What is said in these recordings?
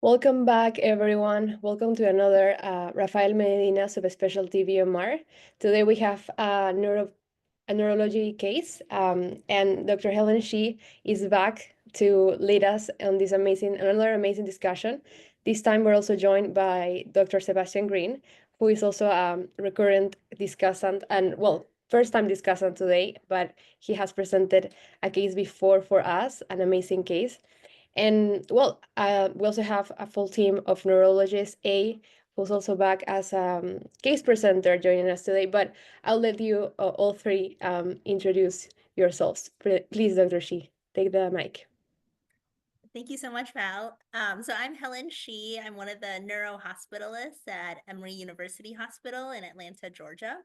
Welcome back, everyone. Welcome to another Rafael Medina subspecialty VMR. Today we have a neurology case, and Dr. Helen Shi is back to lead us on this another amazing discussion. This time we're also joined by Dr. Sebastian Green, who is also a recurrent discussant and, well, first time discussant today, but he has presented a case before for us, an amazing case. And well, we also have a full team of neurologists, who's also back as a case presenter joining us today. But I'll let you all three introduce yourselves. Please, Dr. Shi, take the mic. Thank you so much, Val. So I'm Helen Shi. I'm one of the neuro hospitalists at Emory University Hospital in Atlanta, Georgia.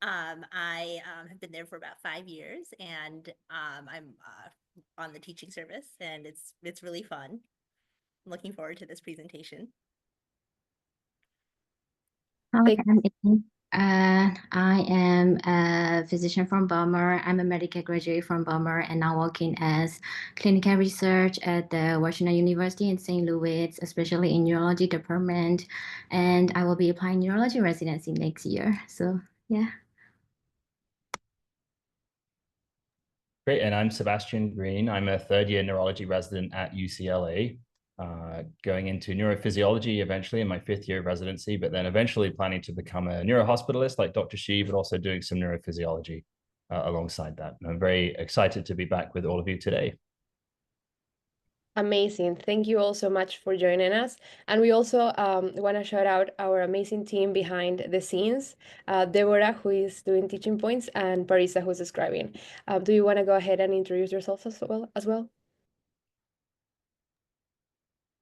I have been there for about 5 years, and I'm on the teaching service, and it's really fun. I'm looking forward to this presentation. Hi, I'm Amy. I am a physician from VMR. I'm a medical graduate from VMR and now working as clinical research at the Washington University in St. Louis, especially in neurology department. And I will be applying neurology residency next year. So yeah. Great, and I'm Sebastian Green. I'm a third-year neurology resident at UCLA, going into neurophysiology eventually in my 5th year of residency, but then eventually planning to become a neurohospitalist like Dr. Shi, but also doing some neurophysiology alongside that. And I'm very excited to be back with all of you today. Amazing. Thank you all so much for joining us. And we also want to shout out our amazing team behind the scenes, Deborah, who is doing teaching points, and Parisa, who's describing. Do you want to go ahead and introduce yourself as well?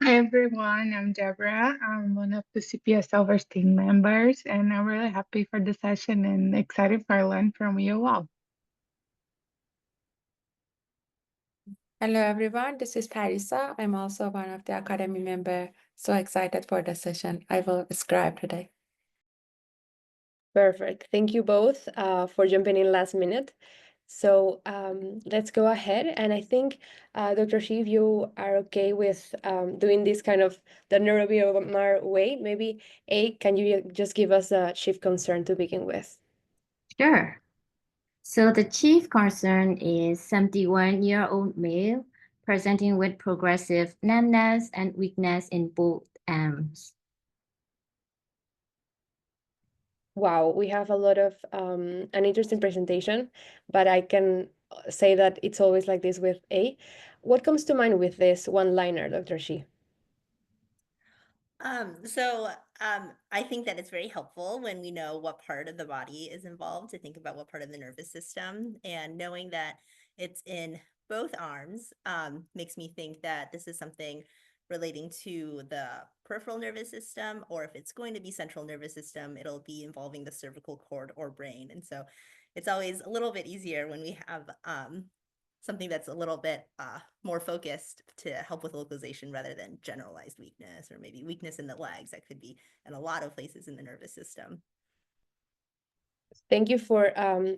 Hi everyone, I'm Deborah. I'm one of the CPS team members, and I'm really happy for the session and excited for learn from you all. Hello everyone, this is Parisa. I'm also one of the Academy member. So excited for the session I will describe today. Perfect. Thank you both for jumping in last minute. So let's go ahead. And I think, Dr. Shi, if you are okay with doing this kind of the neuro VMR way, maybe can you just give us a chief concern to begin with? Sure. So the chief concern is 71-year-old male presenting with progressive numbness and weakness in both arms. Wow, we have a lot of an interesting presentation, but I can say that it's always like this with A. What comes to mind with this one-liner, Dr. Shi? I think that it's very helpful when we know what part of the body is involved to think about what part of the nervous system, and knowing that it's in both arms makes me think that this is something relating to the peripheral nervous system, or if it's going to be central nervous system, it'll be involving the cervical cord or brain. And so it's always a little bit easier when we have something that's a little bit more focused to help with localization rather than generalized weakness, or maybe weakness in the legs that could be in a lot of places in the nervous system. Thank you for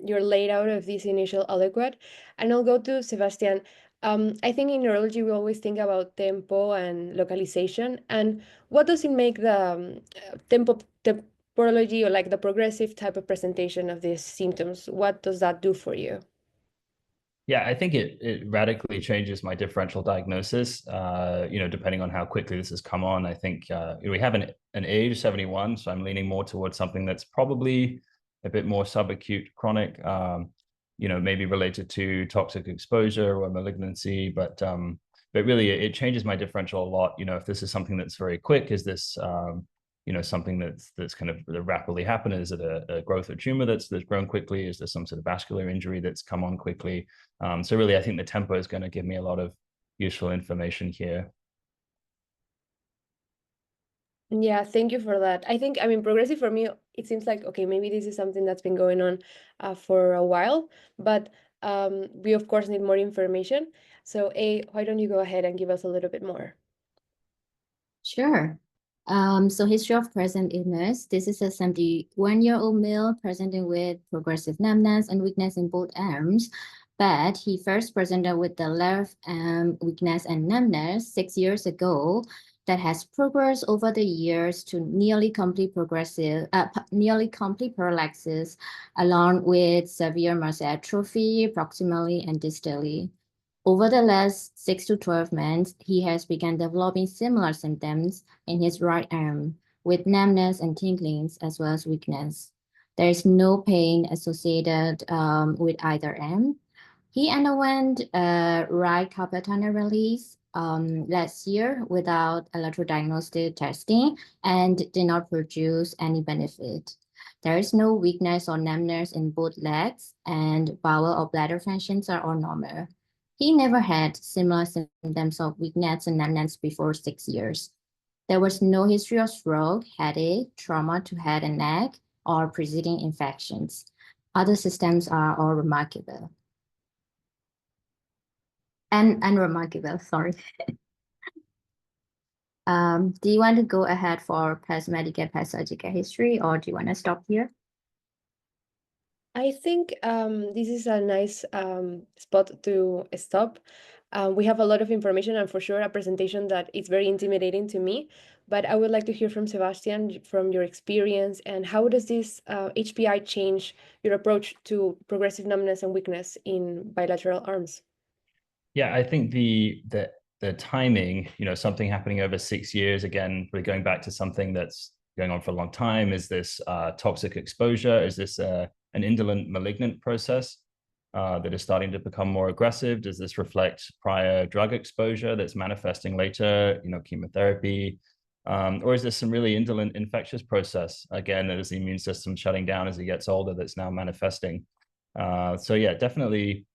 your layout of this initial aliquot. And I'll go to Sebastian. I think in neurology, we always think about tempo and localization. And what does it make the temporology, or like the progressive type of presentation of these symptoms? What does that do for you? Yeah, I think it radically changes my differential diagnosis, depending on how quickly this has come on. I think we have an age, 71, so I'm leaning more towards something that's probably a bit more subacute chronic, maybe related to toxic exposure or malignancy, but really it changes my differential a lot. If this is something that's very quick, is this something that's kind of rapidly happened? Is it a growth of tumor that's grown quickly? Is there some sort of vascular injury that's come on quickly? So really, I think the tempo is going to give me a lot of useful information here. Yeah, thank you for that. I mean, progressive for me, it seems like, okay, maybe this is something that's been going on for a while, but we of course need more information. So why don't you go ahead and give us a little bit more? Sure. So history of present illness. This is a 71-year-old male presenting with progressive numbness and weakness in both arms. But he first presented with the left arm weakness and numbness 6 years ago. that has progressed over the years to nearly complete parallaxis, along with severe muscle atrophy proximally and distally. Over the last 6 to 12 months, he has begun developing similar symptoms in his right arm, with numbness and tinglings as well as weakness. There is no pain associated with either arm. He underwent right carpal tunnel release last year without electrodiagnostic testing and did not produce any benefit. There is no weakness or numbness in both legs, and bowel or bladder functions are all normal. He never had similar symptoms of weakness and numbness before 6 years. There was no history of stroke, headache, trauma to head and neck, or preceding infections. Other systems are all remarkable. And unremarkable, sorry. Do you want to go ahead for past medical, past surgical history, or do you want to stop here? I think this is a nice spot to stop. We have a lot of information and for sure a presentation that is very intimidating to me, but I would like to hear from Sebastian, from your experience, and how does this HPI change your approach to progressive numbness and weakness in bilateral arms? Yeah, I think the timing, something happening over 6 years, again, we're going back to something that's going on for a long time. Is this toxic exposure? Is this an indolent malignant process that is starting to become more aggressive? Does this reflect prior drug exposure that's manifesting later, chemotherapy? Or is this some really indolent infectious process, again, that is the immune system shutting down as he gets older that's now manifesting? So yeah, definitely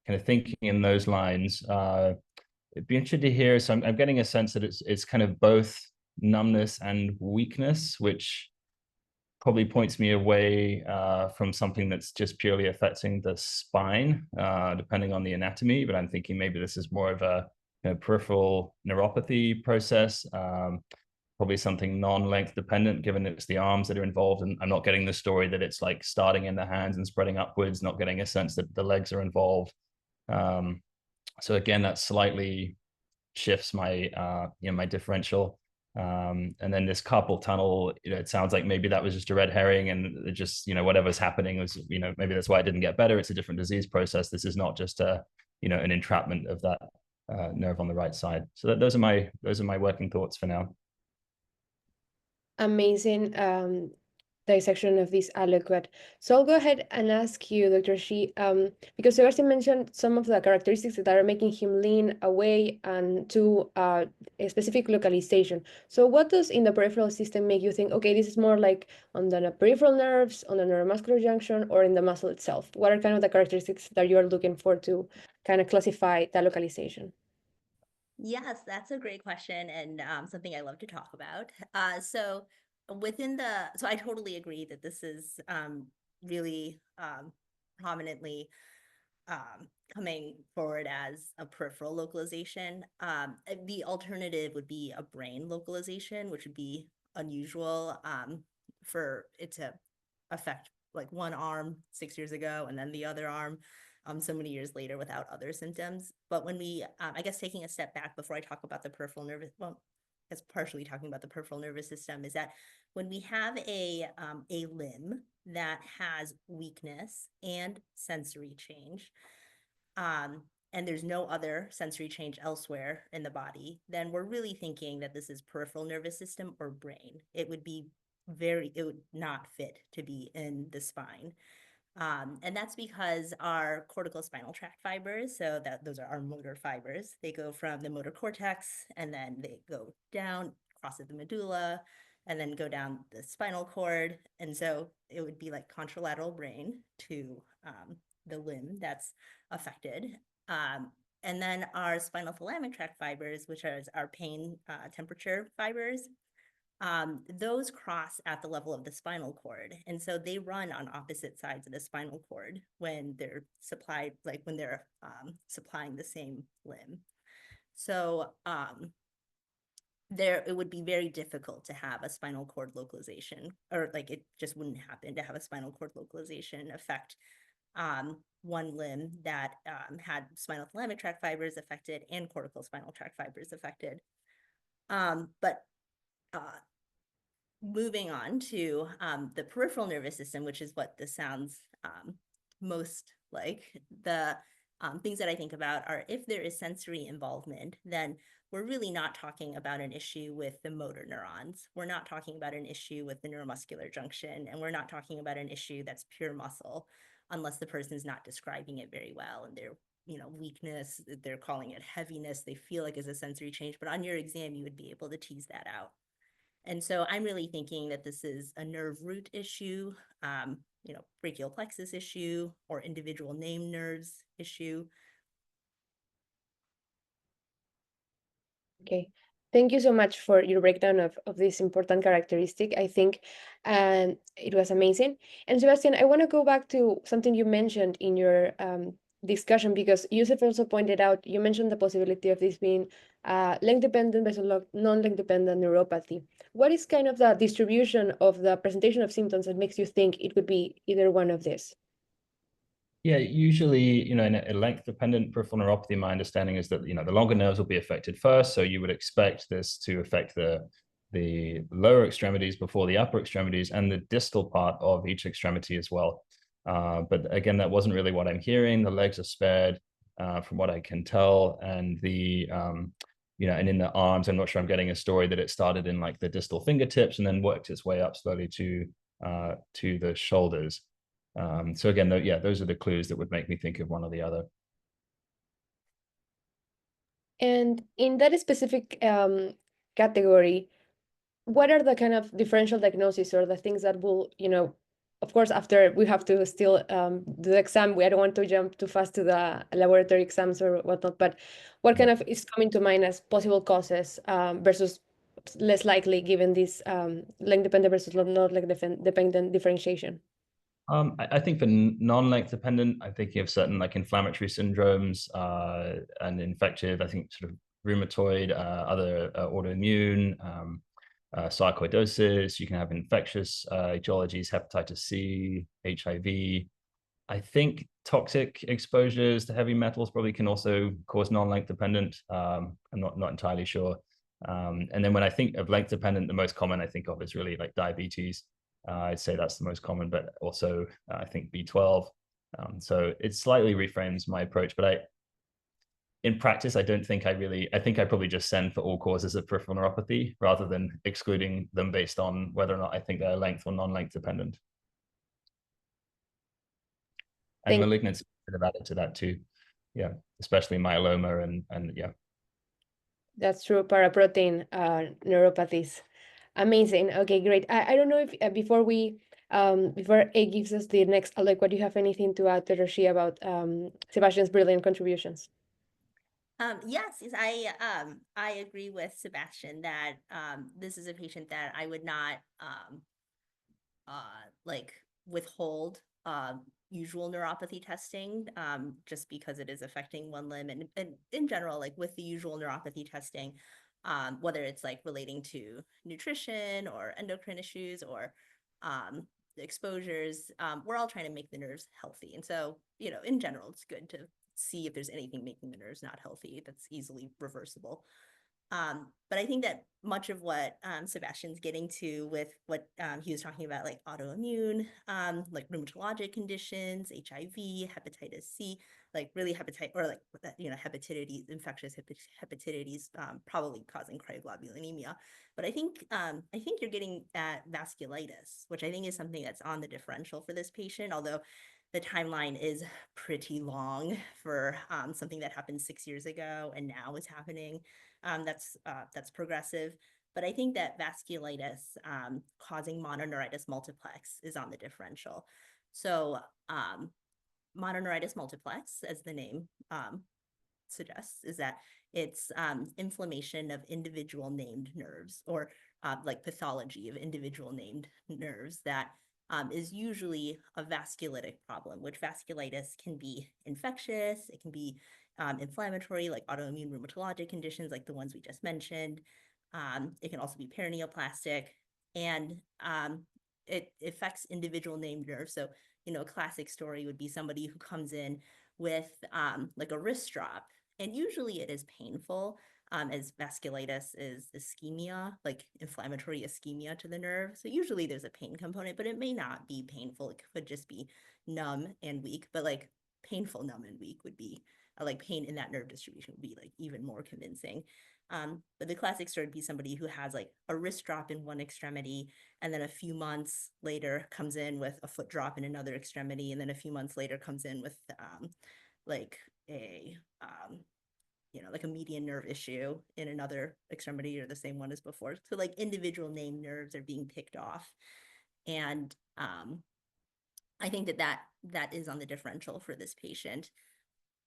kind of thinking in those lines. It'd be interesting to hear. So I'm getting a sense that it's kind of both numbness and weakness, which probably points me away from something that's just purely affecting the spine, depending on the anatomy. But I'm thinking maybe this is more of a peripheral neuropathy process, probably something non-length dependent, given it's the arms that are involved. And I'm not getting the story that it's like starting in the hands and spreading upwards, not getting a sense that the legs are involved. So again, that slightly shifts my my differential. And then this carpal tunnel, it sounds like maybe that was just a red herring, and it just whatever's happening was maybe that's why it didn't get better. It's a different disease process. This is not just a an entrapment of that nerve on the right side. So those are my working thoughts for now. Amazing dissection of this aliquot. So I'll go ahead and ask you, Dr. Shi, because Sebastian mentioned some of the characteristics that are making him lean away and to a specific localization. So what does in the peripheral system make you think, okay, this is more like on the peripheral nerves, on the neuromuscular junction, or in the muscle itself? What are kind of the characteristics that you are looking for to kind of classify the localization? Yes, that's a great question and something I love to talk about. So I totally agree that this is really prominently coming forward as a peripheral localization. The alternative would be a brain localization, which would be unusual for it to affect like one arm 6 years ago and then the other arm so many years later without other symptoms. But when we, I guess taking a step back before I talk about the peripheral nervous, well, it's partially talking about the peripheral nervous system, is that when we have a limb that has weakness and sensory change, and there's no other sensory change elsewhere in the body, then we're really thinking that this is peripheral nervous system or brain. It would not fit to be in the spine. And that's because our cortical spinal tract fibers, so those are our motor fibers, they go from the motor cortex and then they go down, cross the medulla, and then go down the spinal cord. And so it would be like contralateral brain to the limb that's affected. And then our spinal thalamic tract fibers, which are our pain temperature fibers, those cross at the level of the spinal cord. And so they run on opposite sides of the spinal cord when they're supplied, like when they're supplying the same limb. So it would be very difficult to have a spinal cord localization, or like it just wouldn't happen to have a spinal cord localization affect one limb that had spinal thalamic tract fibers affected and cortical spinal tract fibers affected. But moving on to the peripheral nervous system, which is what this sounds most like, the things that I think about are if there is sensory involvement, then we're really not talking about an issue with the motor neurons. We're not talking about an issue with the neuromuscular junction, and we're not talking about an issue that's pure muscle, unless the person's not describing it very well and they're weakness, they're calling it heaviness, they feel like it's a sensory change, but on your exam, you would be able to tease that out. And so I'm really thinking that this is a nerve root issue, brachial plexus issue, or individual named nerves issue. Okay. Thank you so much for your breakdown of this important characteristic. I think it was amazing. And Sebastian, I want to go back to something you mentioned in your discussion, because Yusuf also pointed out, you mentioned the possibility of this being length-dependent versus non-length-dependent neuropathy. What is kind of the distribution of the presentation of symptoms that makes you think it could be either one of this? Yeah, usually, in a length-dependent peripheral neuropathy, my understanding is that, the longer nerves will be affected first. So you would expect this to affect the lower extremities before the upper extremities and the distal part of each extremity as well. But again, that wasn't really what I'm hearing. The legs are spared from what I can tell. And and in the arms, I'm not sure I'm getting a story that it started in like the distal fingertips and then worked its way up slowly to the shoulders. So again, those are the clues that would make me think of one or the other. And in that specific category, what are the kind of differential diagnosis or the things that will, of course, after we have to still do the exam, I don't want to jump too fast to the laboratory exams or whatnot, but what kind of is coming to mind as possible causes versus less likely given this length-dependent versus not length-dependent differentiation? I think for non-length dependent, I'm thinking of certain like inflammatory syndromes and infective, I think sort of rheumatoid, other autoimmune, sarcoidosis. You can have infectious etiologies, hepatitis C, HIV. I think toxic exposures to heavy metals probably can also cause non-length dependent. I'm not entirely sure. And then when I think of length dependent, the most common I think of is really like diabetes. I'd say that's the most common, but also I think B12. So it slightly reframes my approach, but in practice, I think I probably just send for all causes of peripheral neuropathy rather than excluding them based on whether or not I think they're length or non-length dependent. And malignancy could have added to that too. Yeah, especially myeloma and yeah. That's true, paraprotein neuropathies. Amazing. Okay, great. I don't know if before A gives us the next, like, what do you have anything to add, Dr. Shi, about Sebastian's brilliant contributions? Yes, I agree with Sebastian that this is a patient that I would not withhold usual neuropathy testing just because it is affecting one limb, and in general, like with the usual neuropathy testing, whether it's like relating to nutrition or endocrine issues or exposures, we're all trying to make the nerves healthy. And so, in general, it's good to see if there's anything making the nerves not healthy that's easily reversible. But I think that much of what Sebastian's getting to with what he was talking about, like autoimmune, like rheumatologic conditions, HIV, hepatitis C, like really hepatitis, infectious hepatitis, probably causing cryoglobulinemia. But I think you're getting at vasculitis, which I think is something that's on the differential for this patient, although the timeline is pretty long for something that happened 6 years ago and now is happening. That's progressive. But I think that vasculitis causing mononeuritis multiplex is on the differential. So mononeuritis multiplex, as the name suggests, is that it's inflammation of individual named nerves, or like pathology of individual named nerves that is usually a vasculitic problem, which vasculitis can be infectious, it can be inflammatory, like autoimmune rheumatologic conditions like the ones we just mentioned. It can also be perineoplastic, and it affects individual named nerves. So, a classic story would be somebody who comes in with like a wrist drop, and usually it is painful, as vasculitis is ischemia, like inflammatory ischemia to the nerve. So usually there's a pain component, but it may not be painful. It could just be numb and weak, but like painful, numb, and weak would be like pain in that nerve distribution would be like even more convincing. But the classic story would be somebody who has like a wrist drop in one extremity, and then a few months later comes in with a foot drop in another extremity, and then a few months later comes in with like a like a median nerve issue in another extremity or the same one as before. So like individual named nerves are being picked off. And I think that is on the differential for this patient.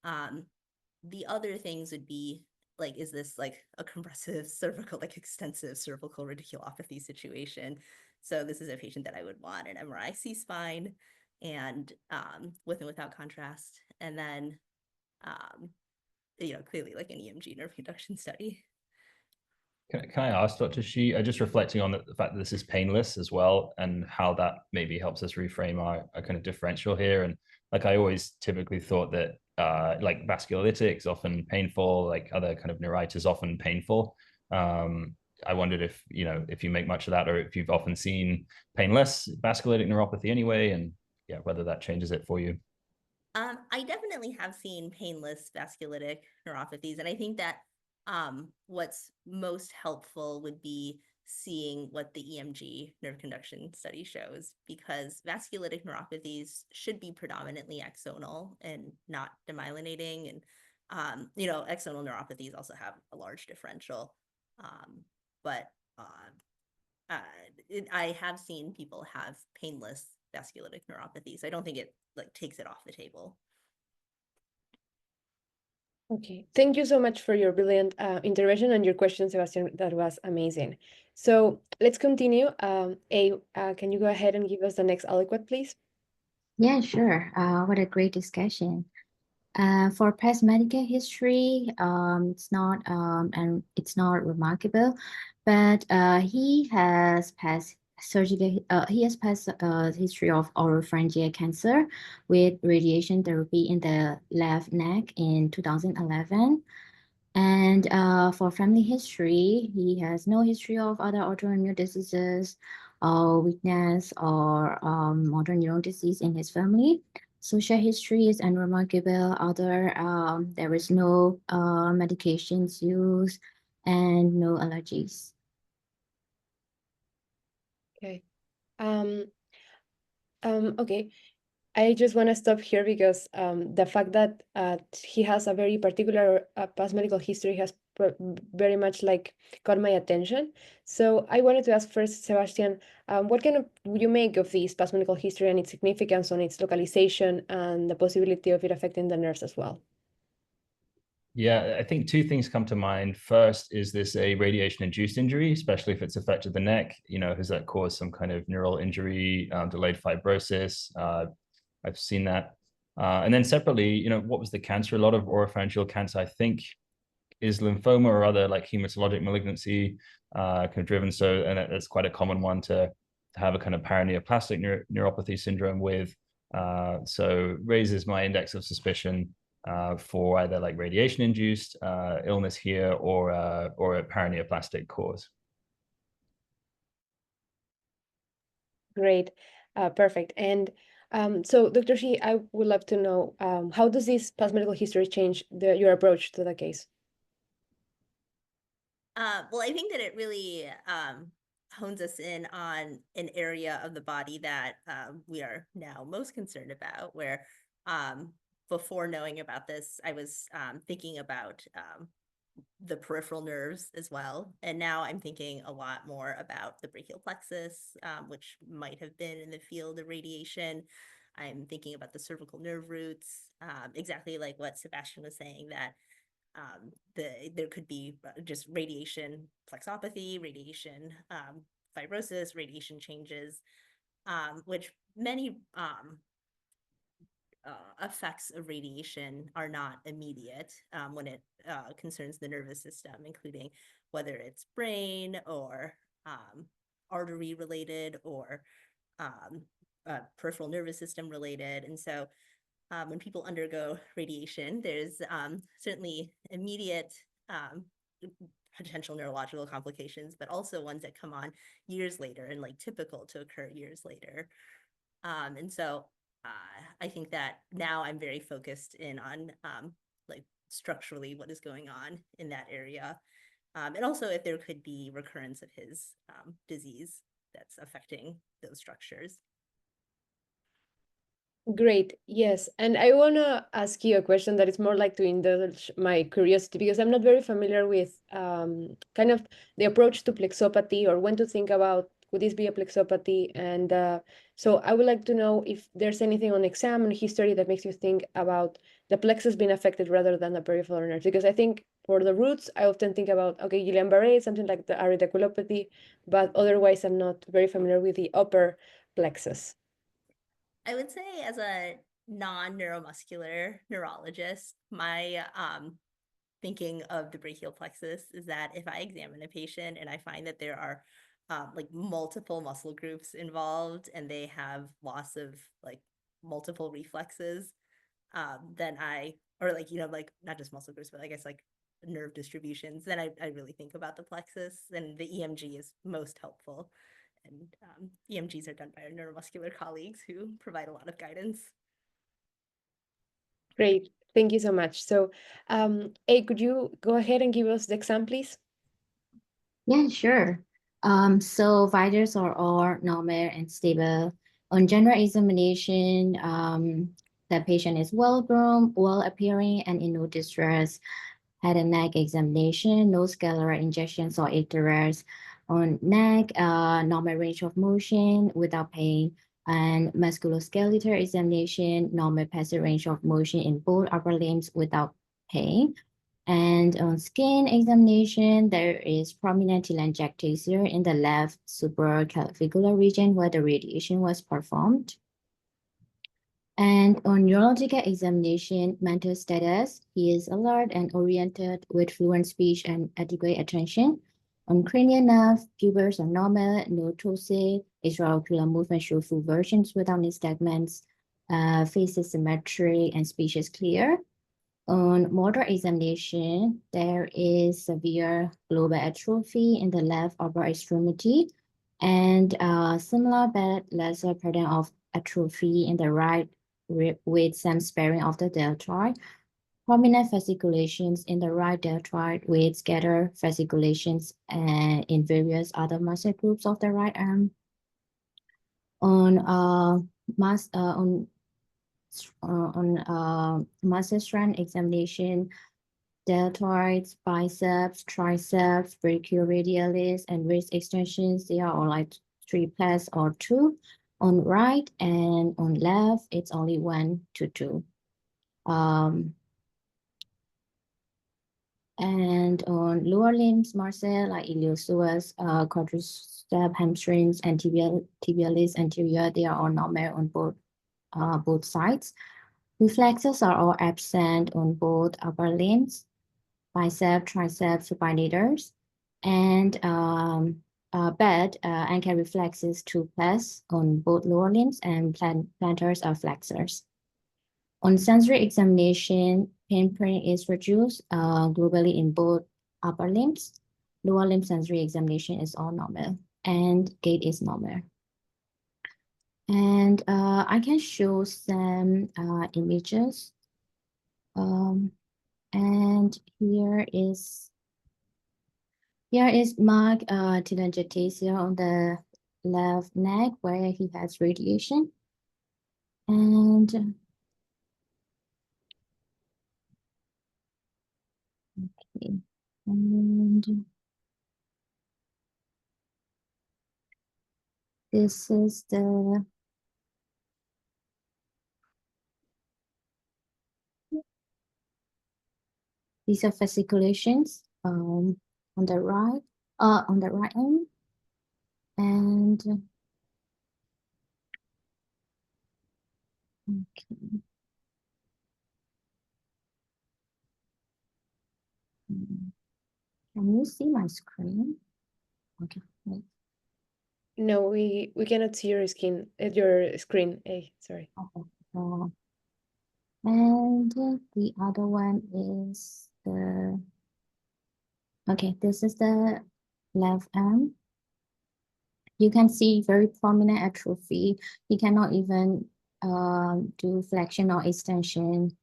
The other things would be like, is this like a compressive cervical, like extensive cervical radiculopathy situation? So this is a patient that I would want an MRI C-spine and with and without contrast. And then clearly like an EMG nerve conduction study. Can I ask Dr. Shi, just reflecting on the fact that this is painless as well, and how that maybe helps us reframe our kind of differential here. And like I always typically thought that like vasculitic is often painful, like other kind of neuritis often painful. I wondered if you make much of that, or if you've often seen painless vasculitic neuropathy anyway, and yeah, whether that changes it for you. I definitely have seen painless vasculitic neuropathies, and I think that what's most helpful would be seeing what the EMG nerve conduction study shows, because vasculitic neuropathies should be predominantly axonal and not demyelinating. And axonal neuropathies also have a large differential, but I have seen people have painless vasculitic neuropathy, so I don't think it like takes it off the table. Okay, thank you so much for your brilliant intervention and your question, Sebastian. That was amazing. So let's continue. Can you go ahead and give us the next aliquot, please? Yeah, sure. What a great discussion. For past medical history, it's not remarkable, but he has passed surgery. He has passed history of oropharyngeal cancer with radiation therapy in the left neck in 2011. And for family history, he has no history of other autoimmune diseases, weakness, or motor neuron disease in his family. Social history is unremarkable. There is no medications used and no allergies. Okay. Okay. I just want to stop here because the fact that he has a very particular past medical history has very much like caught my attention. So I wanted to ask first, Sebastian, what kind would you make of this past medical history and its significance on its localization and the possibility of it affecting the nerves as well? Yeah, I think two things come to mind. First, is this a radiation-induced injury, especially if it's affected the neck? Has that caused some kind of neural injury, delayed fibrosis? I've seen that. And then separately, what was the cancer? A lot of oropharyngeal cancer, I think, is lymphoma or other like hematologic malignancy kind of driven. So, and that's quite a common one to have a kind of paraneoplastic neuropathy syndrome with. So raises my index of suspicion for either like radiation-induced illness here or a paraneoplastic cause. Great, perfect. And so, Dr. Shi, I would love to know how does this past medical history change your approach to the case? Well, I think that it really hones us in on an area of the body that we are now most concerned about, where before knowing about this, I was thinking about the peripheral nerves as well. And now I'm thinking a lot more about the brachial plexus, which might have been in the field of radiation. I'm thinking about the cervical nerve roots, exactly like what Sebastian was saying, that there could be just radiation plexopathy, radiation fibrosis, radiation changes, which many effects of radiation are not immediate when it concerns the nervous system, including whether it's brain or artery related or peripheral nervous system related. And so when people undergo radiation, there's certainly immediate potential neurological complications, but also ones that come on years later and like typical to occur years later. And so I think that now I'm very focused in on like structurally what is going on in that area. And also if there could be recurrence of his disease that's affecting those structures. Great. Yes. And I want to ask you a question that is more like to indulge my curiosity, because I'm not very familiar with kind of the approach to plexopathy, or when to think about, would this be a plexopathy? And so I would like to know if there's anything on exam and history that makes you think about the plexus being affected rather than the peripheral nerves. Because I think for the roots, I often think about, okay, Guillain-Barré, something like the reticulopathy, but otherwise I'm not very familiar with the upper plexus. I would say as a non-neuromuscular neurologist, my thinking of the brachial plexus is that if I examine a patient and I find that there are like multiple muscle groups involved and they have loss of like multiple reflexes, then or like, you know, like not just muscle groups, but I guess like nerve distributions, then I really think about the plexus, and the EMG is most helpful. And EMGs are done by our neuromuscular colleagues who provide a lot of guidance. Great. Thank you so much. So, could you go ahead and give us the exam, please? Yeah, sure. So vitals are all normal and stable. On general examination, the patient is well-groomed, well-appearing, and in no distress. Head and neck examination, no scalar injections or icterus. On neck, normal range of motion without pain. And musculoskeletal examination, normal passive range of motion in both upper limbs without pain. And on skin examination, there is prominent telangiectasia in the left supraclavicular region where the radiation was performed. And on neurological examination, mental status, he is alert and oriented with fluent speech and adequate attention. On cranial nerve, pupils are normal, no ptosis, extraocular movement show full versions without nystagments, face is symmetric and speech is clear. On motor examination, there is severe global atrophy in the left upper extremity and similar but lesser pattern of atrophy in the right rib with some sparing of the deltoid. Prominent fasciculations in the right deltoid with scattered fasciculations in various other muscle groups of the right arm. On muscle strength examination, deltoids, biceps, triceps, brachioradialis, and wrist extensions, they are all like 3+ or 2 on right, and on left, it's only 1 to 2. And on lower limbs, Marcel, like iliopsoas, quadriceps, hamstrings, and tibialis anterior, they are all normal on both sides. Reflexes are all absent on both upper limbs, bicep, triceps, supinators, and ankle reflexes 2+ on both lower limbs, and plantars are flexors. On sensory examination, pinprint is reduced globally in both upper limbs. Lower limb sensory examination is all normal, and gait is normal. And I can show some images. And here is marked telangiectasia on the left neck where he has radiation. And okay, and this is these are fasciculations on the right arm, and okay. Can you see my screen? Okay, wait. No, we cannot see your skin at your screen. Sorry. Okay. And the other one is Okay, this is the left arm. You can see very prominent atrophy. He cannot even do flexion or extension.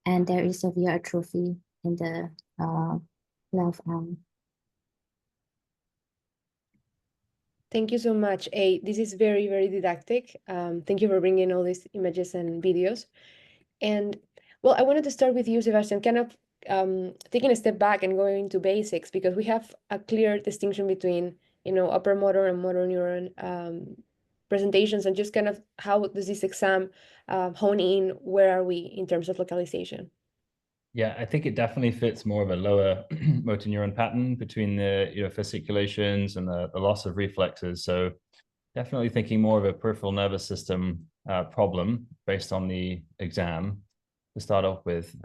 And there is severe atrophy in the left arm. Thank you so much. This is very, very didactic. Thank you for bringing all these images and videos. And well, I wanted to start with you, Sebastian, kind of taking a step back and going into basics, because we have a clear distinction between, upper motor and motor neuron presentations, and just kind of how does this exam hone in, where are we in terms of localization? Yeah, I think it definitely fits more of a lower motor neuron pattern between the fasciculations and the loss of reflexes. So definitely thinking more of a peripheral nervous system problem based on the exam to start off with.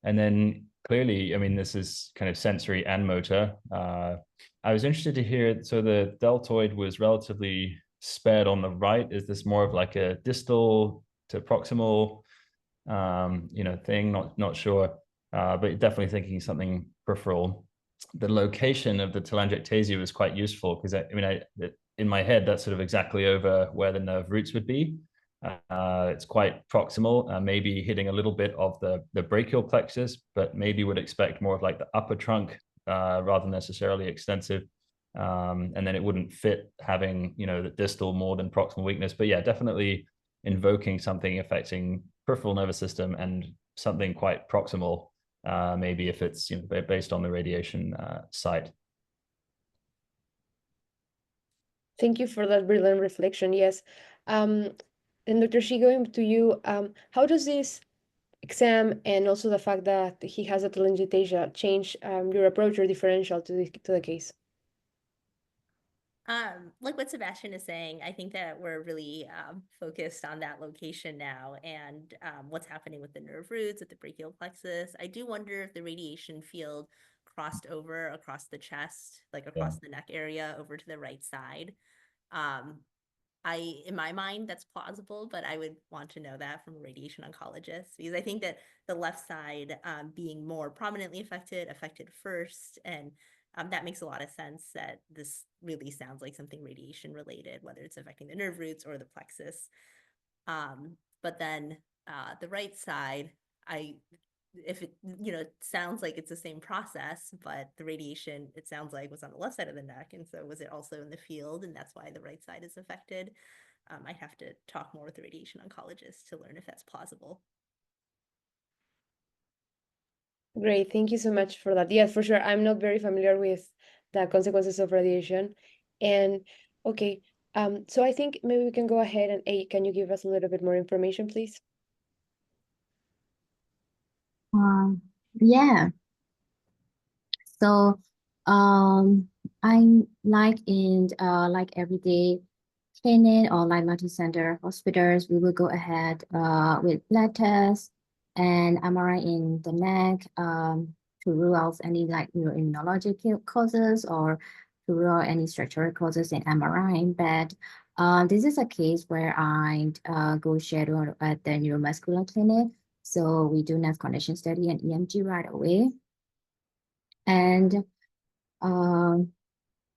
And then clearly, I mean, this is kind of sensory and motor. I was interested to hear, so the deltoid was relatively spared on the right. Is this more of like a distal to proximal thing? Not sure, but definitely thinking something peripheral. The location of the telangiectasia was quite useful because in my head, that's sort of exactly over where the nerve roots would be. It's quite proximal, maybe hitting a little bit of the brachial plexus, but maybe would expect more of like the upper trunk rather than necessarily extensive. And then it wouldn't fit having, the distal more than proximal weakness. But yeah, definitely invoking something affecting peripheral nervous system and something quite proximal, maybe if it's based on the radiation site. Thank you for that brilliant reflection. Yes. And Dr. Shi, going to you, how does this exam and also the fact that he has a telangiectasia change your approach or differential to the case? Like what Sebastian is saying, I think that we're really focused on that location now and what's happening with the nerve roots at the brachial plexus. I do wonder if the radiation field crossed over across the chest, like across the neck area over to the right side. In my mind, that's plausible, but I would want to know that from a radiation oncologist, because I think that the left side being more prominently affected first, and that makes a lot of sense that this really sounds like something radiation related, whether it's affecting the nerve roots or the plexus. But then the right side, if it sounds like it's the same process, but the radiation, it sounds like, was on the left side of the neck, and so was it also in the field, and that's why the right side is affected. I'd have to talk more with the radiation oncologist to learn if that's plausible. Great, thank you so much for that. Yes, for sure. I'm not very familiar with the consequences of radiation. And okay, so I think maybe we can go ahead and can you give us a little bit more information, please? Yeah. So I'm like in like everyday clinic or like multi-center hospitals, we will go ahead with blood tests and MRI in the neck to rule out any like neuroimmunological causes or to rule out any structural causes in MRI. But this is a case where I go schedule at the neuromuscular clinic. So we do nerve condition study and EMG right away. And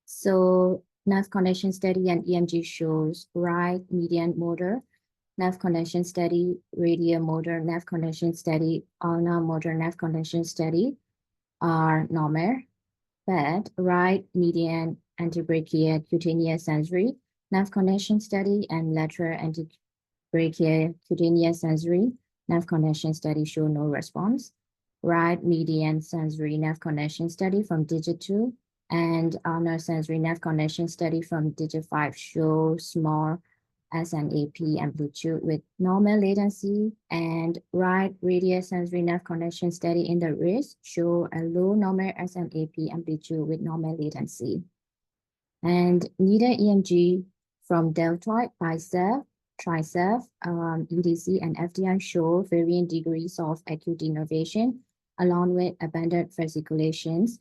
so nerve condition study and EMG shows right median motor, nerve condition study, radial motor, nerve condition study, ulnar motor nerve condition study are normal, but right median antebrachial cutaneous sensory nerve condition study and lateral antebrachial cutaneous sensory nerve condition study show no response. Right median sensory nerve condition study from digit 2 and ulnar sensory nerve condition study from digit 5 show small SNAP amplitude with normal latency, and right radial sensory nerve condition study in the wrist show a low normal SNAP amplitude with normal latency. And neither EMG from deltoid, bicep, tricep, EDC, and FDI show varying degrees of acute denervation along with abundant fasciculations,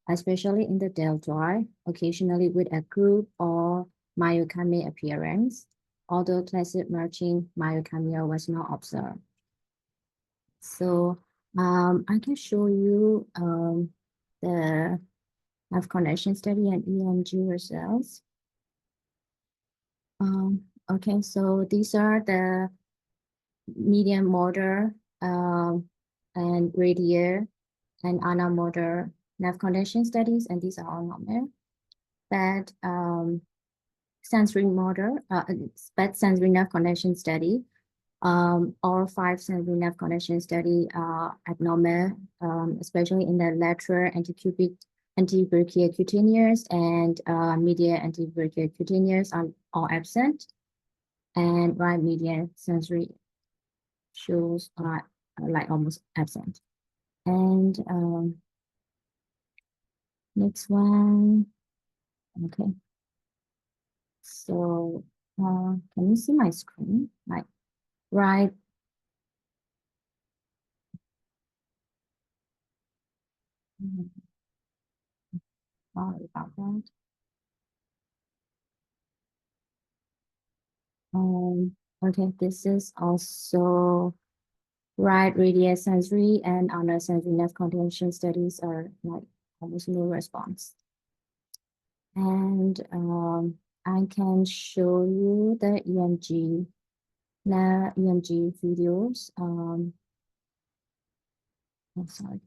especially in the deltoid, occasionally with a group or myokymia appearance, although classic marching myokymia was not observed. So I can show you the nerve connection study and EMG results. Okay, so these are the medium motor and radial and ulnar motor nerve connection studies, and these are all normal. But sensory motor, but sensory nerve connection study, all 5 sensory nerve connection study are abnormal, especially in the lateral antibrachial cutaneous and medial antibrachial cutaneous are all absent, and right medial sensory shows are like almost absent. And next one, okay. So can you see my screen? Like right. Sorry about that. Okay, this is also right radial sensory and ulnar sensory nerve condition studies are like almost no response. And I can show you the EMG, EMG videos. I'm sorry.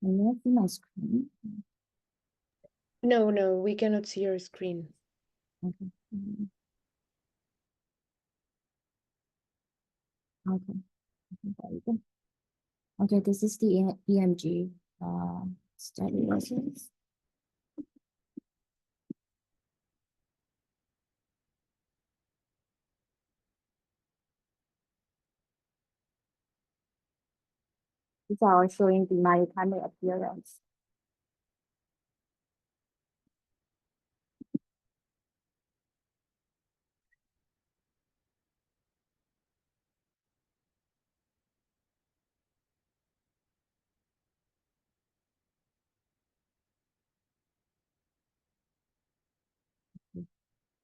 Can you see my screen? No, we cannot see your screen. Okay. Okay. There you go. Okay, this is the EMG study results. These are showing the myocardial appearance.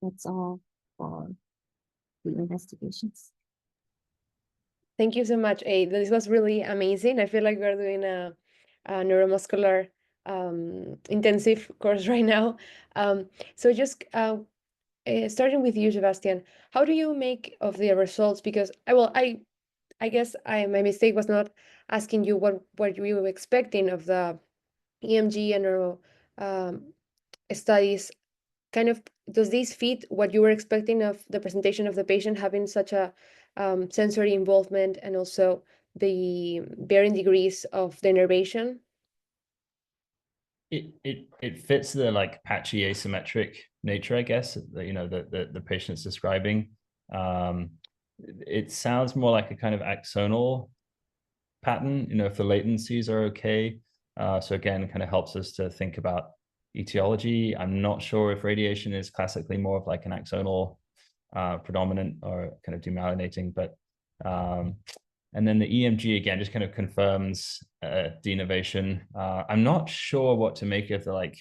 That's all for the investigations. Thank you so much, A. This was really amazing. I feel like we're doing a neuromuscular intensive course right now. So just starting with you, Sebastian, how do you make of the results? Because I guess my mistake was not asking you what you were expecting of the EMG and neuro studies. Kind of, does this fit what you were expecting of the presentation of the patient having such a sensory involvement and also the varying degrees of denervation? It fits the like patchy asymmetric nature, I guess, that the patient's describing. It sounds more like a kind of axonal pattern, if the latencies are okay. So again, kind of helps us to think about etiology. I'm not sure if radiation is classically more of like an axonal predominant or kind of demyelinating, but and then the EMG again just kind of confirms denervation. I'm not sure what to make of the like.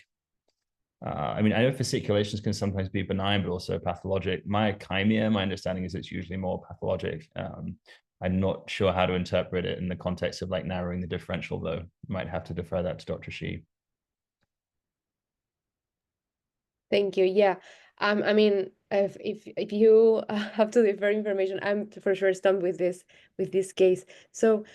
I mean, I know fasciculations can sometimes be benign, but also pathologic. Myokymia, my understanding is it's usually more pathologic. I'm not sure how to interpret it in the context of like narrowing the differential, though. Might have to defer that to Dr. Shi. Thank you. Yeah. I mean, if you have to defer information, I'm for sure stumped with this case. So,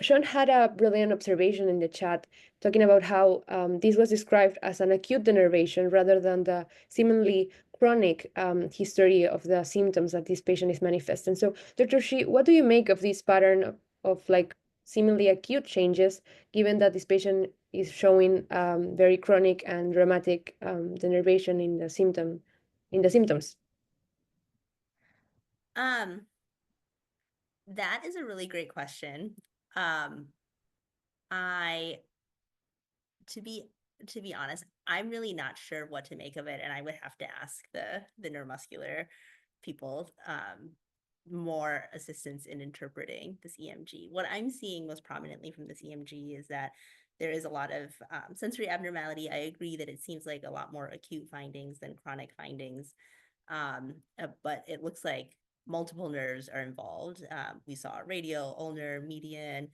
Sean had a brilliant observation in the chat talking about how this was described as an acute denervation rather than the seemingly chronic history of the symptoms that this patient is manifesting. So, Dr. Shi, what do you make of this pattern of like seemingly acute changes, given that this patient is showing very chronic and dramatic denervation in the symptoms? That is a really great question. To be honest, I'm really not sure what to make of it, and I would have to ask the neuromuscular people more assistance in interpreting this EMG. What I'm seeing most prominently from this EMG is that there is a lot of sensory abnormality. I agree that it seems like a lot more acute findings than chronic findings. But it looks like multiple nerves are involved. We saw radial, ulnar, median,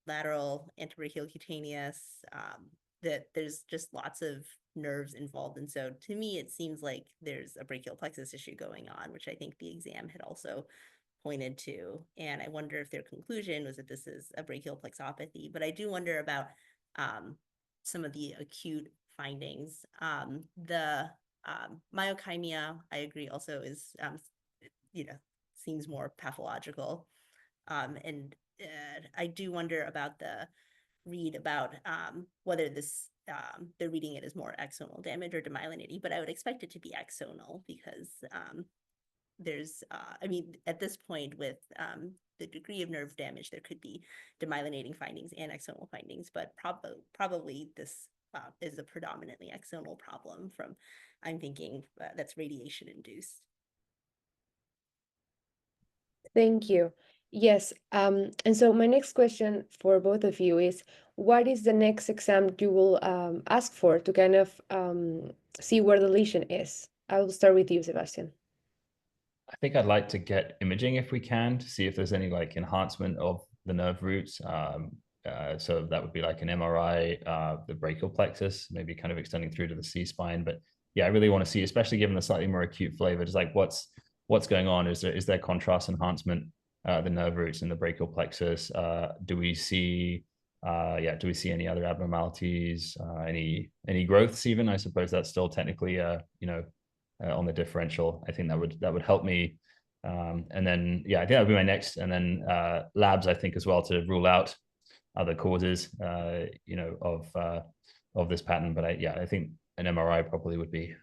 lateral, antebrachial, cutaneous, that there's just lots of nerves involved. And so to me, it seems like there's a brachial plexus issue going on, which I think the exam had also pointed to. And I wonder if their conclusion was that this is a brachial plexopathy. But I do wonder about some of the acute findings. The myokymia, I agree, also is, seems more pathological. And I do wonder about the read about whether this, they're reading it as more axonal damage or demyelinating, but I would expect it to be axonal because there's, at this point with the degree of nerve damage, there could be demyelinating findings and axonal findings, but probably this is a predominantly axonal problem from, I'm thinking that's radiation induced. Thank you. Yes, and so my next question for both of you is, what is the next exam you will ask for to kind of see where the lesion is? I will start with you, Sebastian. I think I'd like to get imaging if we can to see if there's any like enhancement of the nerve roots. So that would be like an MRI, the brachial plexus, maybe kind of extending through to the C-spine. But yeah, I really want to see, especially given the slightly more acute flavor, just like what's going on? Is there contrast enhancement, the nerve roots in the brachial plexus? Do we see any other abnormalities? Any growths even? I suppose that's still technically on the differential. I think that would help me. And then I think that would be my next. And then labs, I think, as well, to rule out other causes, of this pattern. But I think an MRI probably would be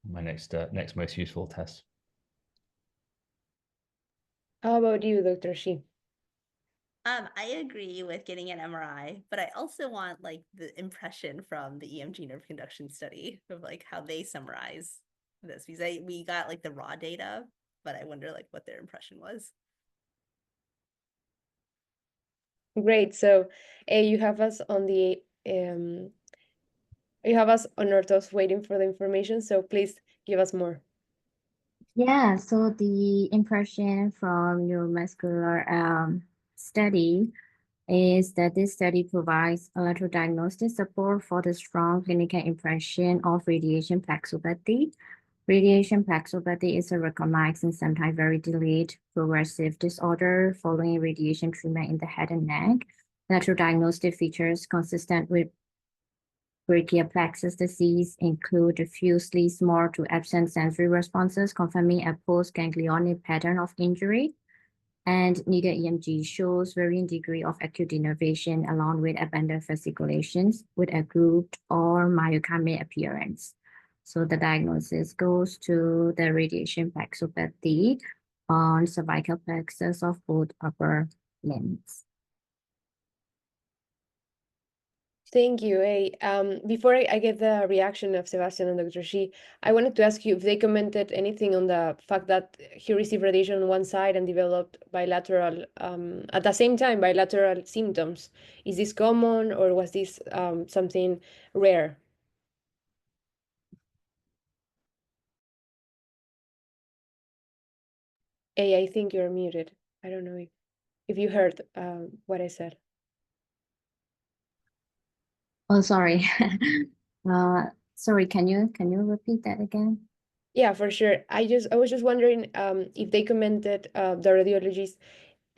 my next most useful test. How about you, Dr. Shi? I agree with getting an MRI, but I also want like the impression from the EMG nerve conduction study of like how they summarize this, because we got like the raw data, but I wonder like what their impression was. Great. So you have us on the you have us on our toes waiting for the information. So please give us more. Yeah, so the impression from neuromuscular study is that this study provides electrodiagnostic support for the strong clinical impression of radiation plexopathy. Radiation plexopathy is a recognized and sometimes very delayed progressive disorder following radiation treatment in the head and neck. Electrodiagnostic features consistent with brachial plexus disease include diffusely small to absent sensory responses, confirming a post-ganglionic pattern of injury. And neither EMG shows varying degree of acute denervation along with abundant fasciculations with a grouped or myokymia appearance. So the diagnosis goes to the radiation plexopathy on cervical plexus of both upper limbs. Thank you. Before I get the reaction of Sebastian and Dr. Shi, I wanted to ask you if they commented anything on the fact that he received radiation on one side and developed bilateral, at the same time, bilateral symptoms. Is this common or was this something rare? I think you're muted. I don't know if you heard what I said. Oh, sorry. Sorry, can you repeat that again? Yeah, for sure. I was just wondering if they commented, the radiologist,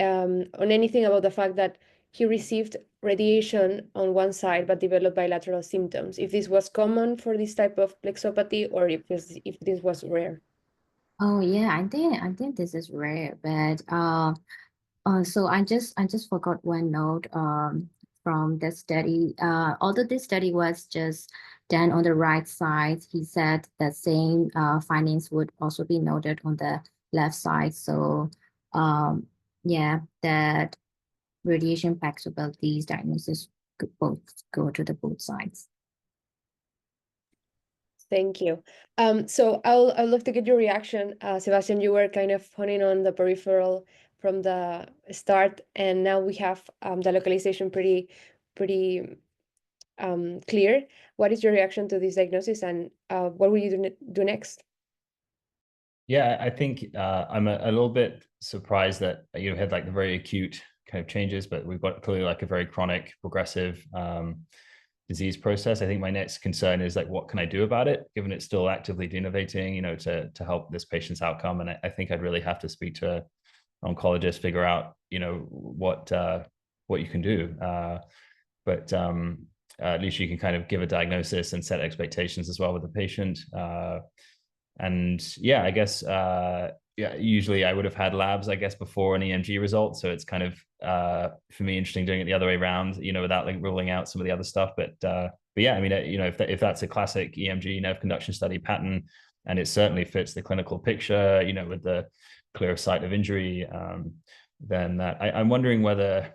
on anything about the fact that he received radiation on one side but developed bilateral symptoms. If this was common for this type of plexopathy or if this was rare. Oh yeah, I think this is rare, but so I just forgot one note from the study. Although this study was just done on the right side, he said the same findings would also be noted on the left side. So yeah, that radiation plexopathy diagnosis could both go to the both sides. Thank you. So I'll love to get your reaction. Sebastian, you were kind of honing on the peripheral from the start, and now we have the localization pretty clear. What is your reaction to this diagnosis, and what will you do next? Yeah, I think I'm a little bit surprised that you had like the very acute kind of changes, but we've got clearly like a very chronic, progressive disease process. I think my next concern is like, what can I do about it, given it's still actively denervating, to help this patient's outcome. And I think I'd really have to speak to an oncologist, figure out, what you can do. But at least you can kind of give a diagnosis and set expectations as well with the patient. And yeah, I guess yeah, usually I would have had labs, I guess, before an EMG result. So it's kind of for me interesting doing it the other way around, without like ruling out some of the other stuff. But yeah, I mean, if that's a classic EMG nerve conduction study pattern, and it certainly fits the clinical picture, with the clear site of injury, then I'm wondering whether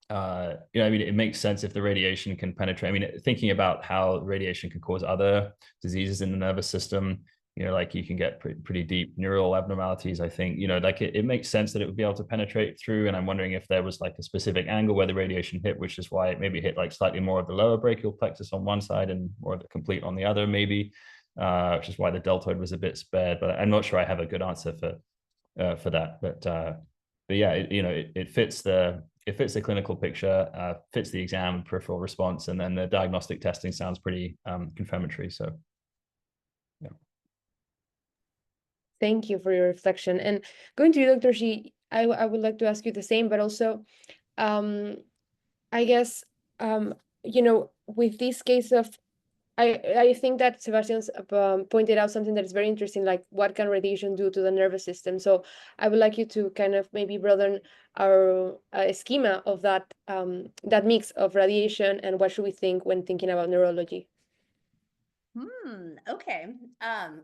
I mean, it makes sense if the radiation can penetrate. I mean, thinking about how radiation can cause other diseases in the nervous system, like you can get pretty deep neural abnormalities. I think, like it makes sense that it would be able to penetrate through. And I'm wondering if there was like a specific angle where the radiation hit, which is why it maybe hit like slightly more of the lower brachial plexus on one side and more of the complete on the other, maybe, which is why the deltoid was a bit spared. But I'm not sure I have a good answer for that. But yeah, it fits the clinical picture, fits the exam peripheral response, and then the diagnostic testing sounds pretty confirmatory. So, yeah. Thank you for your reflection. And going to you, Dr. Shi, I would like to ask you the same, but also, I guess, with this case of, I think that Sebastian's pointed out something that is very interesting, like what can radiation do to the nervous system. So I would like you to kind of maybe broaden our schema of that mix of radiation and what should we think when thinking about neurology. Okay.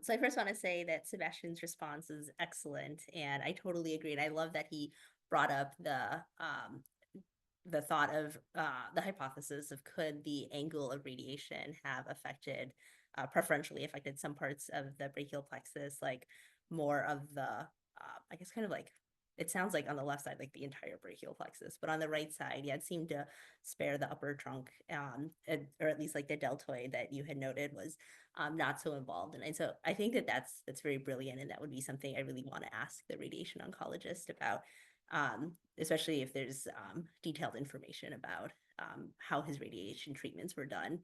So I first want to say that Sebastian's response is excellent, and I totally agree. And I love that he brought up the thought of the hypothesis of could the angle of radiation have affected, preferentially affected some parts of the brachial plexus, like more of the, I guess kind of like, it sounds like on the left side, like the entire brachial plexus, but on the right side, yeah, it seemed to spare the upper trunk, or at least like the deltoid that you had noted was not so involved. And so I think that that's very brilliant, and that would be something I really want to ask the radiation oncologist about, especially if there's detailed information about how his radiation treatments were done.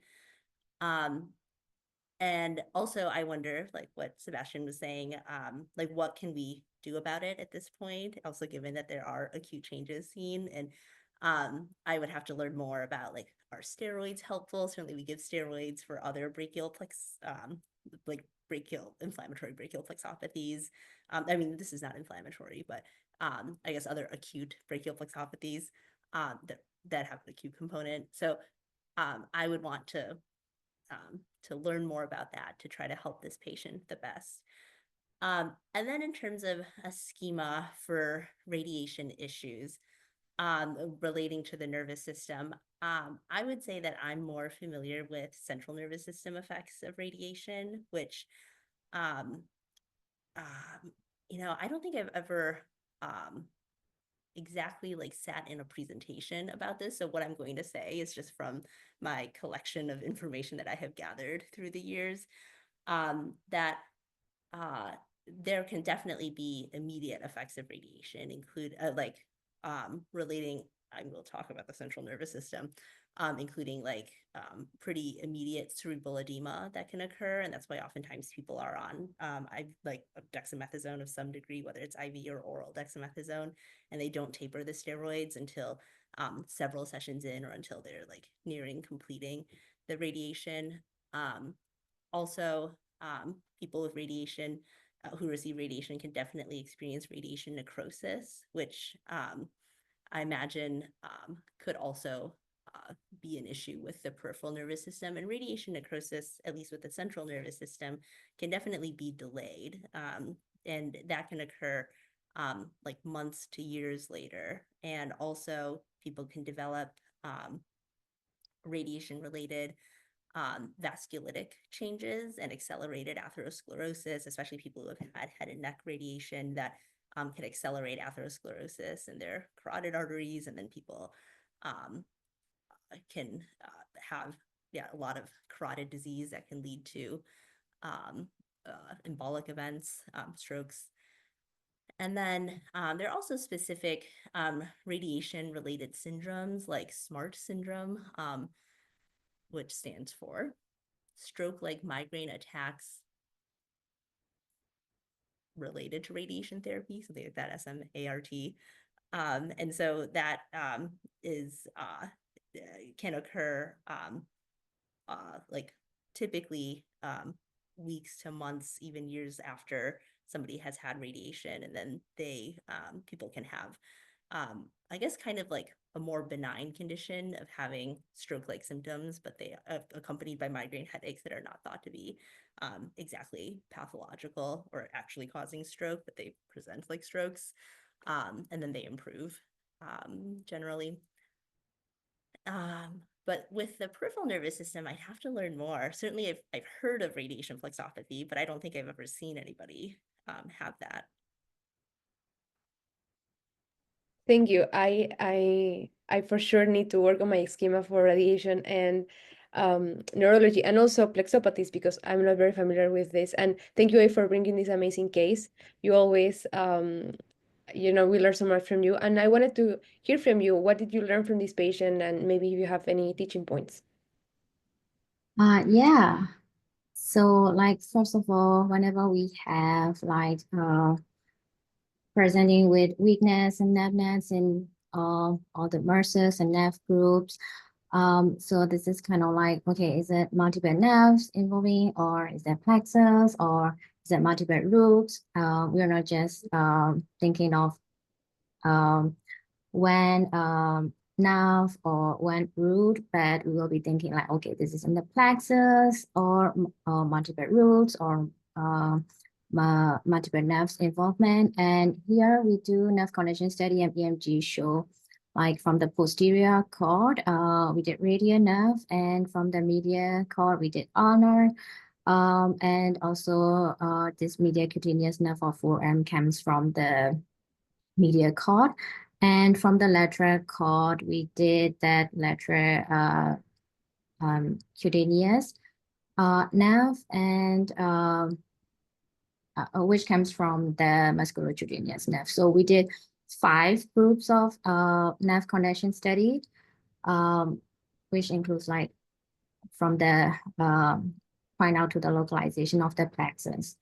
And also, I wonder, like what Sebastian was saying, like what can we do about it at this point? Also, given that there are acute changes seen, and I would have to learn more about like, are steroids helpful? Certainly, we give steroids for other brachial like inflammatory brachial plexopathies. I mean, this is not inflammatory, but I guess other acute brachial plexopathies that have an acute component. So I would want to learn more about that to try to help this patient the best. And then in terms of a schema for radiation issues relating to the nervous system, I would say that I'm more familiar with central nervous system effects of radiation, which, I don't think I've ever exactly like sat in a presentation about this. So what I'm going to say is just from my collection of information that I have gathered through the years, that there can definitely be immediate effects of radiation, include relating, I will talk about the central nervous system, including like pretty immediate cerebral edema that can occur. And that's why oftentimes people are on dexamethasone of some degree, whether it's IV or oral dexamethasone, and they don't taper the steroids until several sessions in, or until they're like nearing completing the radiation. Also, people with radiation who receive radiation can definitely experience radiation necrosis, which I imagine could also be an issue with the peripheral nervous system. And radiation necrosis, at least with the central nervous system, can definitely be delayed. And that can occur like months to years later. And also people can develop radiation-related vasculitic changes and accelerated atherosclerosis, especially people who have had head and neck radiation that can accelerate atherosclerosis in their carotid arteries. And then people can have a lot of carotid disease that can lead to embolic events, strokes. And then there are also specific radiation-related syndromes like SMART syndrome, which stands for stroke-like migraine attacks related to radiation therapy, something like that, SMART. And so that is can occur like typically weeks to months, even years after somebody has had radiation, and then they people can have I guess kind of like a more benign condition of having stroke-like symptoms, but they are accompanied by migraine headaches that are not thought to be exactly pathological or actually causing stroke, but they present like strokes, and then they improve generally. But with the peripheral nervous system, I have to learn more. Certainly, I've heard of radiation flexopathy, but I don't think I've ever seen anybody have that. Thank you. I for sure need to work on my schema for radiation and neurology, and also plexopathies, because I'm not very familiar with this. And thank you, A, for bringing this amazing case. You always, we learn so much from you. And I wanted to hear from you. What did you learn from this patient? And maybe if you have any teaching points. Yeah. So like, first of all, whenever we have like presenting with weakness and numbness in all the muscles and nerve groups. So this is kind of like, okay, is it multiple nerves involving, or is that plexus, or is it multiple roots? We're not just thinking of when nerve or when root, but we will be thinking like, okay, this is in the plexus, or multiple roots, or multiple nerves involvement. And here we do nerve connection study, and EMG show like from the posterior cord, we did radial nerve, and from the medial cord, we did ulnar. And also this medial cutaneous nerve of forearm comes from the medial cord. And from the lateral cord, we did that lateral cutaneous nerve, and which comes from the musculocutaneous nerve. So we did 5 groups of nerve connection study, which includes like from the point out to the localization of the plexus.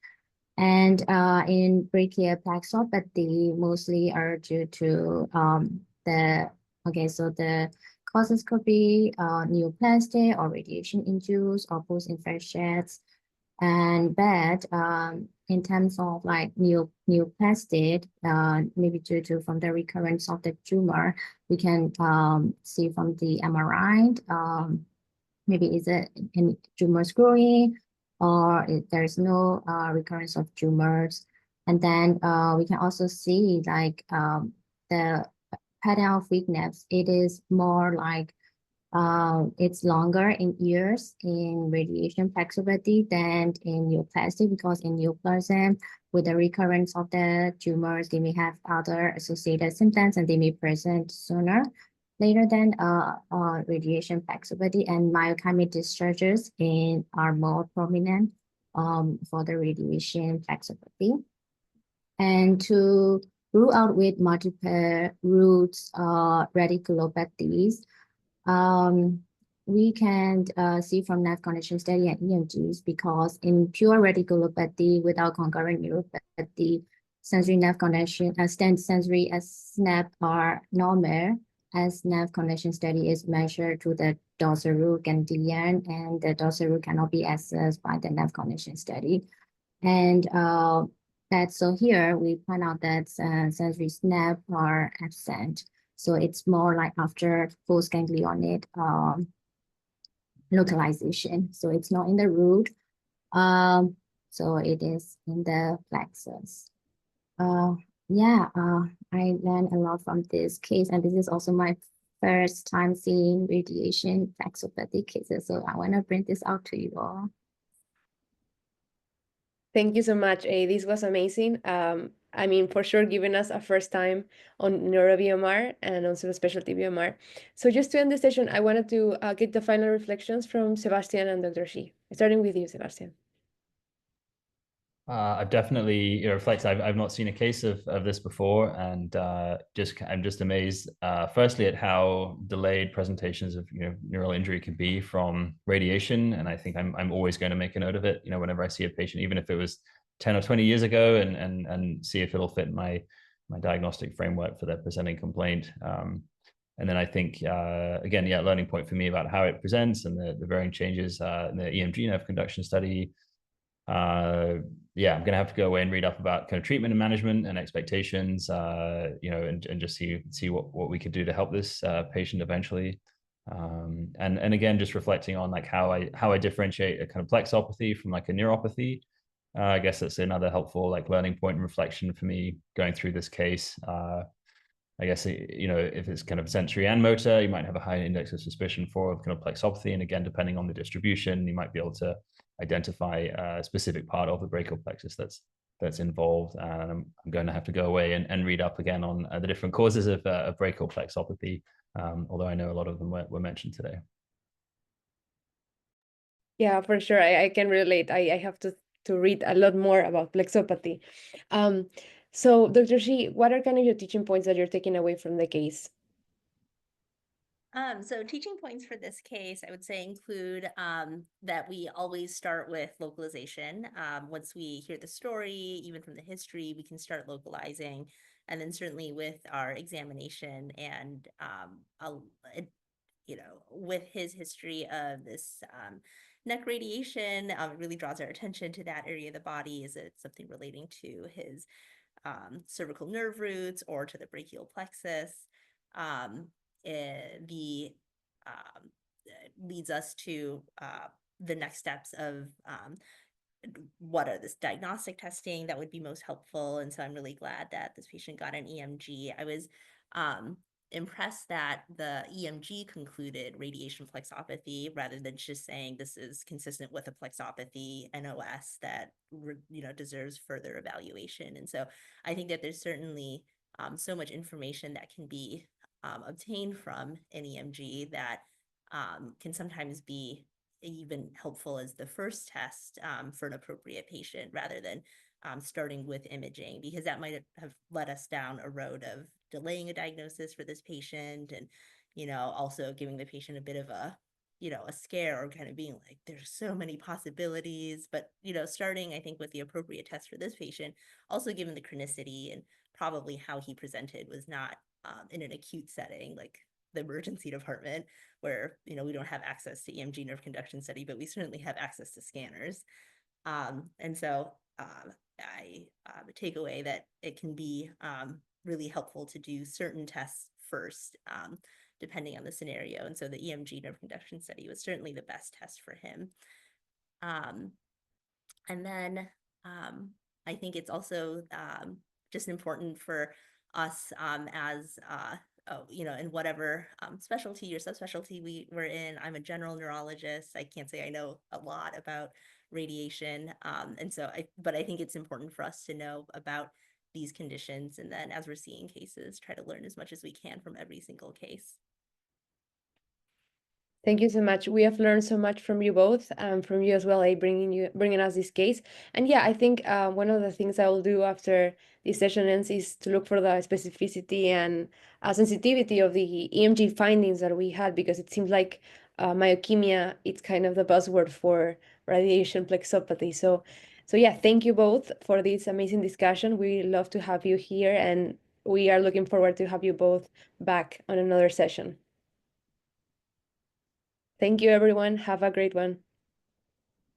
And in brachial plexopathy, mostly are due to so the causes could be neoplastic or radiation-induced or post-infectious. And but in terms of like neoplastic, maybe due to from the recurrence of the tumor, we can see from the MRI, maybe is it any tumors growing, or there's no recurrence of tumors. And then we can also see like the pattern of weakness. It is more like it's longer in years in radiation plexopathy than in neoplastic, because in neoplasm, with the recurrence of the tumors, they may have other associated symptoms, and they may present sooner later than radiation plexopathy, and myocardial discharges are more prominent for the radiation plexopathy. And to rule out with multiple roots radiculopathies, we can see from nerve connection study and EMGs, because in pure radiculopathy without concurrent neuropathy, sensory nerve connection, sensory SNAP are normal, as nerve connection study is measured to the dorsal root ganglion, and the dorsal root cannot be accessed by the nerve connection study. And so here we point out that sensory SNAP are absent. So it's more like after post-ganglionate localization. So it's not in the root. So it is in the plexus. I learned a lot from this case, and this is also my first time seeing radiation plexopathy cases. So I want to bring this out to you all. Thank you so much. This was amazing. I mean, for sure, giving us a first time on Neuro VMR and also a specialty VMR. So just to end the session, I wanted to get the final reflections from Sebastian and Dr. Shi. Starting with you, Sebastian. I've definitely reflected. I've not seen a case of this before, and I'm just amazed. Firstly, at how delayed presentations of neural injury could be from radiation, and I think I'm always going to make a note of it. Whenever I see a patient, even if it was 10 or 20 years ago, and see if it'll fit my diagnostic framework for their presenting complaint. And then I think again, learning point for me about how it presents and the varying changes in the EMG nerve conduction study. I'm gonna have to go away and read up about kind of treatment and management and expectations, and just see what we could do to help this patient eventually. And again, just reflecting on like how I differentiate a kind of plexopathy from like a neuropathy. I guess that's another helpful like learning point and reflection for me going through this case. I guess, if it's kind of sensory and motor, you might have a high index of suspicion for kind of plexopathy. And again, depending on the distribution, you might be able to identify a specific part of the brachial plexus that's involved. And I'm going to have to go away and read up again on the different causes of brachial plexopathy, although I know a lot of them were mentioned today. Yeah, for sure. I can relate. I have to read a lot more about plexopathy. So, Dr. Shi, what are kind of your teaching points that you're taking away from the case? So teaching points for this case, I would say include that we always start with localization. Once we hear the story, even from the history, we can start localizing. And then certainly with our examination and, with his history of this neck radiation, it really draws our attention to that area of the body. Is it something relating to his cervical nerve roots or to the brachial plexus? Leads us to the next steps of what are this diagnostic testing that would be most helpful. And so I'm really glad that this patient got an EMG. I was impressed that the EMG concluded radiation plexopathy rather than just saying this is consistent with a plexopathy NOS that deserves further evaluation. And so I think that there's certainly so much information that can be obtained from an EMG that can sometimes be even helpful as the first test for an appropriate patient rather than starting with imaging, because that might have led us down a road of delaying a diagnosis for this patient and, also giving the patient a bit of a scare or kind of being like, there's so many possibilities, but, starting, I think, with the appropriate test for this patient, also given the chronicity and probably how he presented was not in an acute setting, like the emergency department where, we don't have access to EMG nerve conduction study, but we certainly have access to scanners. And so I take away that it can be really helpful to do certain tests first, depending on the scenario. And so the EMG nerve conduction study was certainly the best test for him. And then I think it's also just important for us as in whatever specialty or subspecialty we were in. I'm a general neurologist. I can't say I know a lot about radiation. But I think it's important for us to know about these conditions. And then as we're seeing cases, try to learn as much as we can from every single case. Thank you so much. We have learned so much from you both, from you as well, bringing us this case. And yeah, I think one of the things I will do after this session ends is to look for the specificity and sensitivity of the EMG findings that we had, because it seems like myochemia, it's kind of the buzzword for radiation plexopathy. So yeah, thank you both for this amazing discussion. We love to have you here, and we are looking forward to have you both back on another session. Thank you, everyone. Have a great one.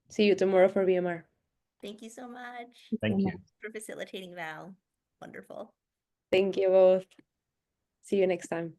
See you tomorrow for VMR. Thank you so much. Thank you for facilitating, Val. Wonderful. Thank you both. See you next time.